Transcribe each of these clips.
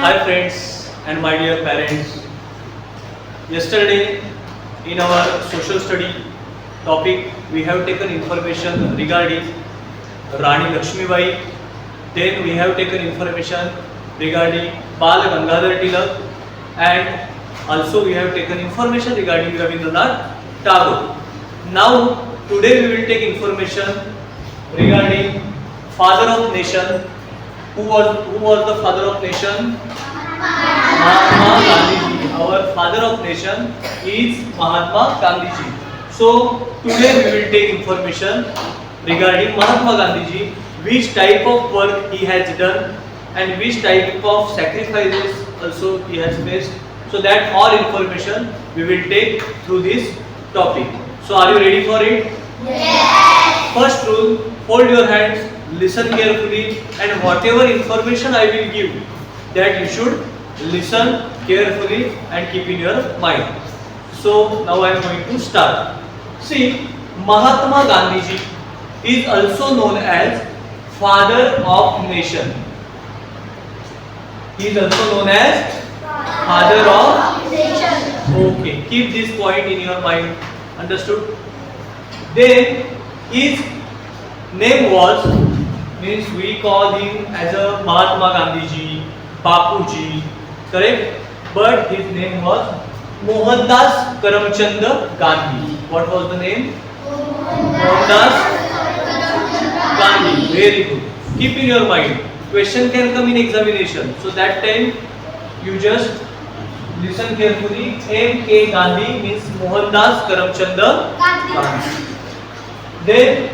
Hi friends and my dear parents. Yesterday in our social study topic we have taken information regarding Rani Lakshmibai. Then we have taken information regarding Bal Gangadhar Tilak and also we have taken information regarding Rabindranath Tagore. Now today we will take information regarding father of nation. Who was the father of nation? Mahatma Gandhi. Our father of nation is Mahatma Gandhi. So today we will take information regarding Mahatma Gandhi, which type of work he has done and which type of sacrifices also he has faced. So that all information we will take through this topic. So are you ready for it? Yes. First rule, hold your hands, listen carefully, and whatever information I will give, that you should listen carefully and keep in your mind. So now I am going to start. See, Mahatma Gandhi is also known as father of nation. He is also known as father of Nation. Okay, keep this point in your mind. Understood? Then his name was, means we call him as a Mahatma Gandhi ji, Bapu ji, correct? But his name was Mohandas Karamchand Gandhi. What was the name? Mohandas Gandhi. Very good. Keep in your mind. Question can come in examination. So that time you just listen carefully. M.K. Gandhi means Mohandas Karamchand Gandhi. Then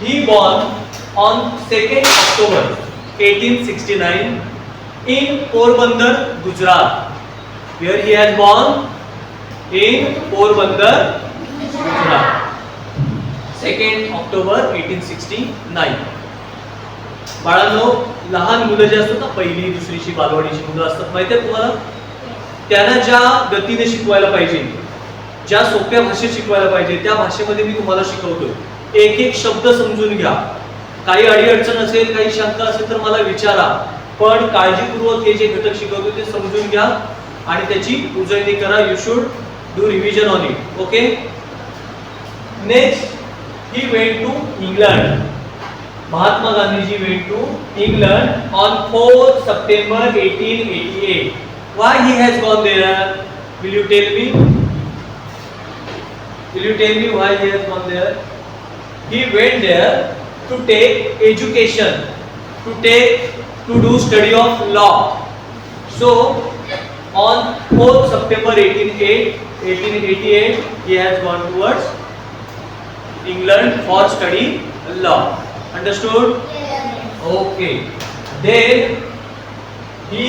he born on 2nd October 1869 in Porbandar, Gujarat. Where he has born? In Porbandar, Gujarat. 2nd October 1869. बाळांनो, लहान मुलं जे असतात ना, पहिली दुसरीची बालवाडीची मुलं असतात, माहिती आहे तुम्हाला? त्यांना ज्या गतीने शिकवायला पाहिजे, ज्या सोप्या भाषेत शिकवायला पाहिजे, त्या भाषेमध्ये मी तुम्हाला शिकवतोय. एक एक शब्द समजून घ्या. काही अडीअडचण असेल, काही शंका असेल तर मला विचारा, पण काळजीपूर्वक हे जे घटक शिकवतो ते समजून घ्या आणि त्याची उजळणी करा. You should do revision on it. Okay. Next he went to England. Mahatma Gandhi went to England on 4th September 1888. Why he has gone there? Will you tell me? Will you tell me why he has gone there? He went there to take education, to do study of law. So on 4th September 1888, he has gone towards England for study law. Understood? Yes. Okay. Then he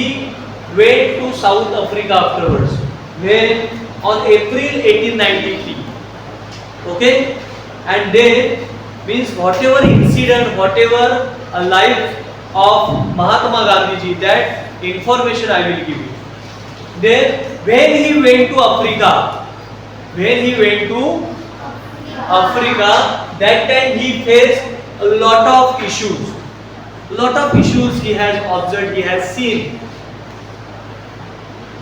went to South Africa afterwards. When on April 1893. Okay. And then means whatever incident, whatever a life of Mahatma Gandhi ji, that information I will give you. Then when he went to Africa, that time he faced a lot of issues he has observed, he has seen.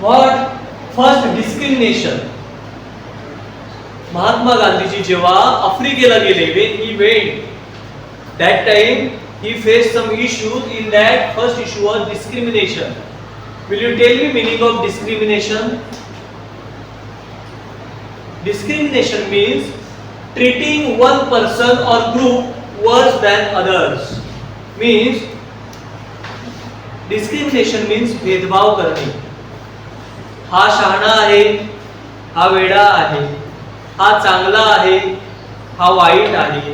What? First, discrimination. Mahatma Gandhi ji जेव्हा आफ्रिकेला गेले, when he went, that time he faced some issues. In that, first issue was discrimination. Will you tell me meaning of discrimination? Discrimination means treating one person or group worse than others. Means discrimination means भेदभाव करणे. हा शहाणा आहे, हा वेडा आहे, हा चांगला आहे, हा वाईट आहे,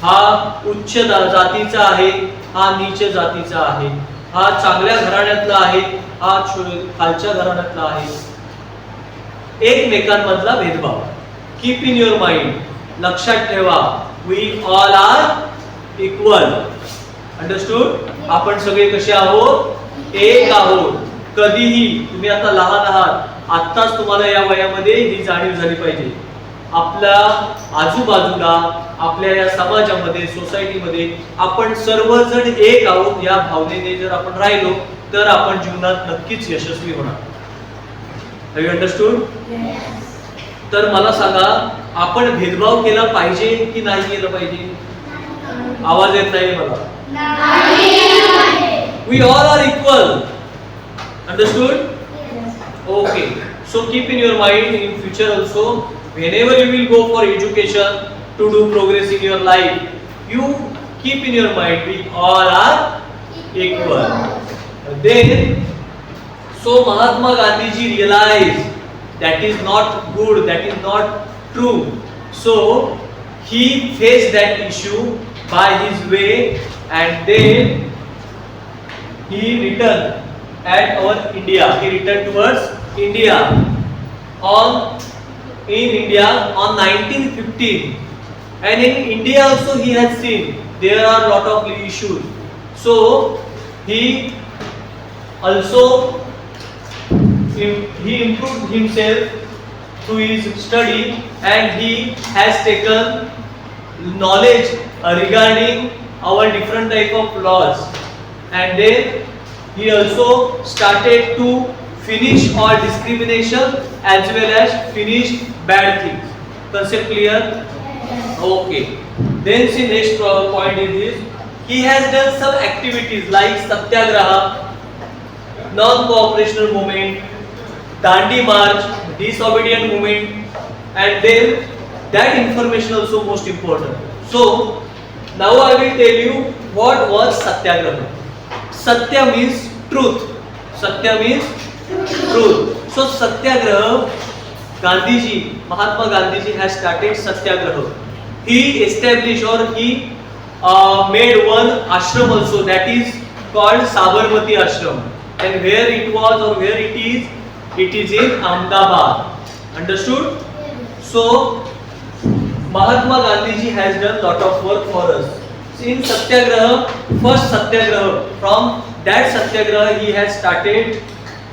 हा उच्च जातीचा आहे, हा नीच जातीचा आहे, हा चांगल्या घराण्यातला आहे, हा खालच्या घराण्यातला आहे. एकमेकांमधला भेदभाव. Keep in your mind. लक्षात ठेवा, we all are equal. Understood? आपण सगळे कसे आहोत? एक आहोत. कधीही तुम्ही आता लहान आहात, आत्ताच तुम्हाला या वयामध्ये ही जाणीव झाली पाहिजे. आपल्या आजूबाजूला, आपल्या या समाजामध्ये, सोसायटीमध्ये आपण सर्वजण एक आहोत या भावनेने जर आपण राहिलो तर आपण जीवनात नक्कीच यशस्वी होणार. Have you understood? तर मला सांगा, आपण भेदभाव केला पाहिजे की नाही केला पाहिजे? आवाज येत नाही मला. We all are equal. Understood? Okay. So keep in your mind in future also, whenever you will go for education to do progress in your life, you keep in your mind we all are equal. Then, so Mahatma Gandhi realized that is not good, that is not true. So he faced that issue by his way, and then he returned at our India. He returned towards India in India on 1915, and in India also he has seen there are lot of issues. So he also he improved himself through his study, and he has taken knowledge regarding our different type of laws, and then he also started to finish all discrimination as well as finish bad things. Concept clear? Okay. Then see next point is this. He has done some activities like Satyagraha, non-cooperational movement, Dandi March, disobedient movement, and then that information also most important. So now I will tell you what was Satyagraha. Satya means truth. Satya means truth. So Satyagraha, Gandhiji, Mahatma Gandhiji has started Satyagraha. He established or he made one ashram also, that is called Sabarmati Ashram. And where it was or where it is in Ahmedabad. Understood? So Mahatma Gandhiji has done lot of work for us. In Satyagraha, first Satyagraha, from that Satyagraha he has started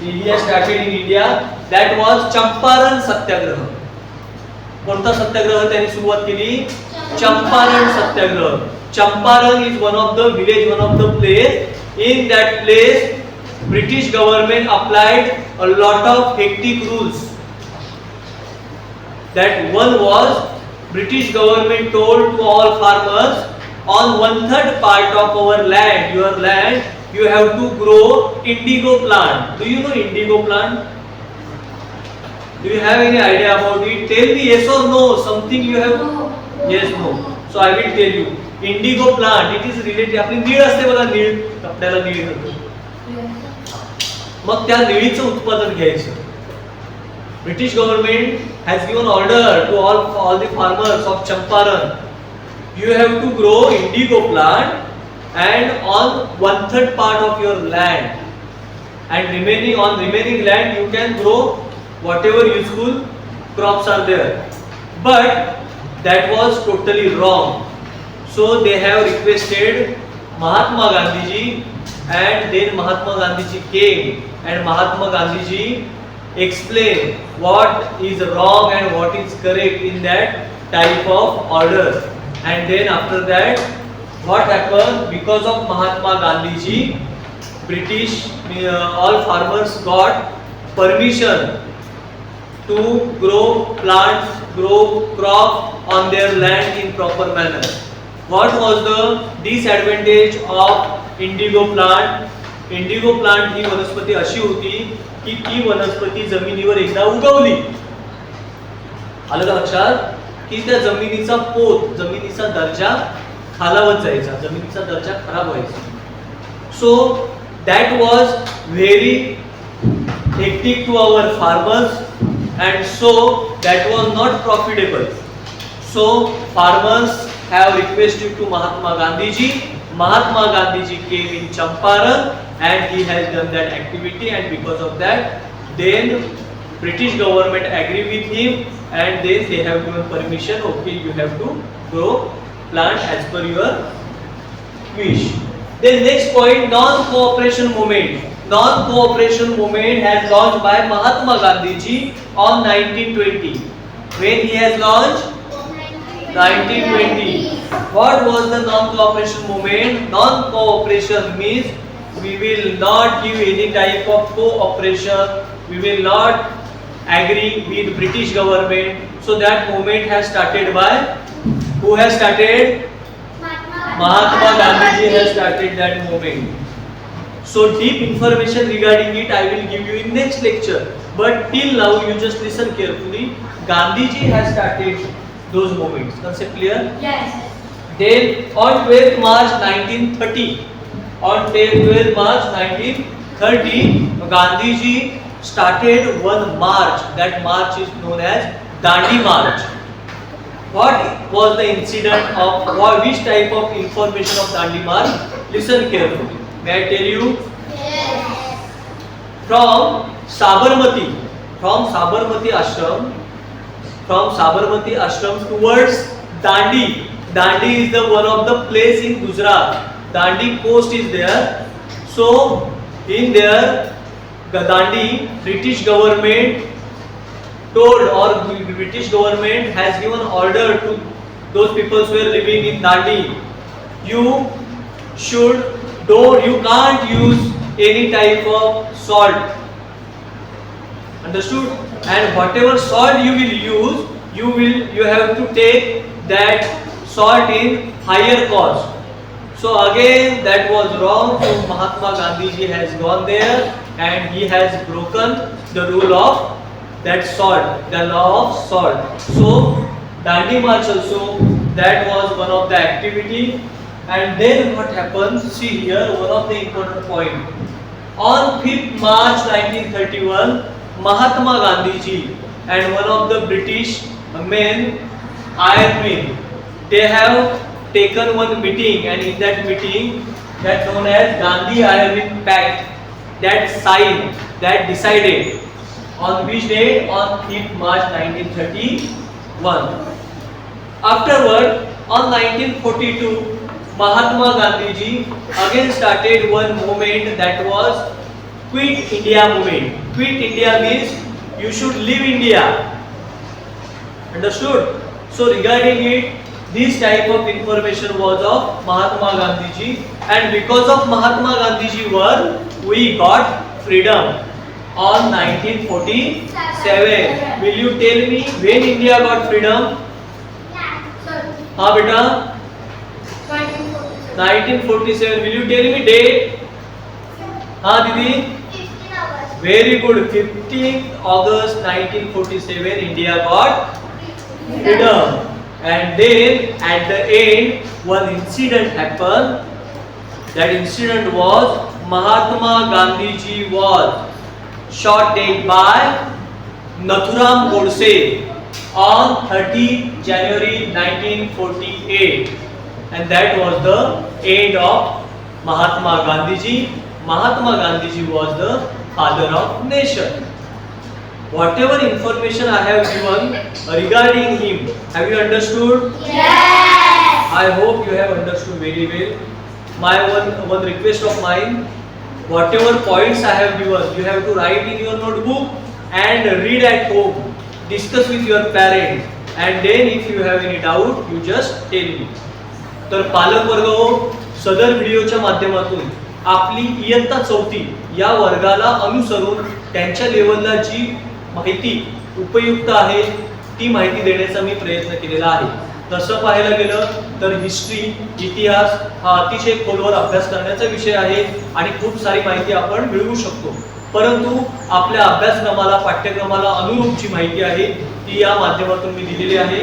in India, that was Champaran Satyagraha. कोणता सत्याग्रह त्यांनी सुरुवात केली? Champaran Satyagraha. Champaran is one of the village, one of the place. In that place, British government applied a lot of hectic rules. That one was, British government told to all farmers, on 1/3 part of our land, your land, you have to grow indigo plant. Do you know indigo plant? Do you have any idea about it? Tell me yes or no. Something you have? Yes, no. So I will tell you. Indigo plant. It is related. आपली नीळ असते बघा, नीळ कपड्याला नीळ घालतो. मग त्या निळीचं उत्पादन घ्यायचं. British government has given order to all the farmers of Champaran. You have to grow indigo plant, and on 1/3 part of your land, and remaining land you can grow whatever useful crops are there. But that was totally wrong. So they have requested Mahatma Gandhiji, and then Mahatma Gandhiji came, and Mahatma Gandhiji explained what is wrong and what is correct in that type of order. And then after that, what happened? Because of Mahatma Gandhiji, British all farmers got permission to grow plants, grow crops on their land in proper manner. What was the disadvantage of indigo plant? Indigo plant ही वनस्पती अशी होती की ती वनस्पती जमिनीवर एकदा उगवली, आलं का लक्षात, की त्या जमिनीचा पोत, जमिनीचा दर्जा खालावत जायचा, जमिनीचा दर्जा खराब व्हायचा. So that was very hectic to our farmers, and so that was not profitable. So farmers have requested to Mahatma Gandhiji. Mahatma Gandhiji came in Champaran and he has done that activity, and because of that, then British government agreed with him, and then they have given permission. Okay, you have to grow plant as per your wish. Then next point, non-cooperation movement. Non-cooperation movement has launched by Mahatma Gandhiji on 1920. When he has launched? 1920. What was the non-cooperation movement? Non-cooperation means we will not give any type of cooperation, we will not agree with British government. So that movement has started by who has started? Mahatma Gandhi has started that movement. So deep information regarding it I will give you in next lecture. But till now you just listen carefully. Gandhiji has started those movements. Concept clear? Yes. Then on 12th March 1930, on 12th March 1930, Gandhiji started one march. That march is known as Dandi March. What was the incident of which type of information of Dandi March? Listen carefully. May I tell you? Yes. From Sabarmati ashram towards Dandi. Dandi is the one of the place in Gujarat. Dandi coast is there. So in there, Dandi, British government told, or British government has given order to those people who are living in Dandi. You can't use any type of salt. Understood? And whatever salt you will use, you have to take that salt in higher cost. So again that was wrong. So Mahatma Gandhiji has gone there and he has broken the rule of that salt, the law of salt. So Dandi March also, that was one of the activity. And then what happened? See here, one of the important point. On 5th March 1931, Mahatma Gandhiji and one of the British men, Iron Men, they have taken one meeting, and in that meeting, that known as Gandhi Iron Man Pact, that signed, that decided on which day? On 5th March 1931. Afterward, on 1942, Mahatma Gandhiji again started one movement, that was Quit India movement. Quit India means you should leave India. Understood? So regarding it, this type of information was of Mahatma Gandhiji, and because of Mahatma Gandhiji work, we got freedom on 1947. Will you tell me when India got freedom? हाँ बेटा, 1947. Will you tell me date? हाँ दीदी. Very good. 15th August 1947, India got freedom. And then at the end, one incident happened. That incident was Mahatma Gandhiji was shot dead by Nathuram Godse on 30 January 1948. And that was the end of Mahatma Gandhiji. Mahatma Gandhiji was the father of nation. Whatever information I have given regarding him, have you understood? Yes. I hope you have understood very well. My one request of mine, whatever points I have given, you have to write in your notebook and read at home. Discuss with your parents, and then if you have any doubt, you just tell me. तर पालक वर्ग हो, सदर व्हिडिओच्या माध्यमातून आपली इयत्ता 4थी या वर्गाला अनुसरून त्यांच्या लेवलला जी माहिती उपयुक्त आहे ती माहिती देण्याचा मी प्रयत्न केलेला आहे. तसं पाहायला गेलं तर हिस्ट्री, इतिहास हा अतिशय खोलवर अभ्यास करण्याचा विषय आहे आणि खूप सारी माहिती आपण मिळवू शकतो. परंतु आपल्या अभ्यासक्रमाला, पाठ्यक्रमाला अनुरूप जी माहिती आहे ती या माध्यमातून मी दिलेली आहे.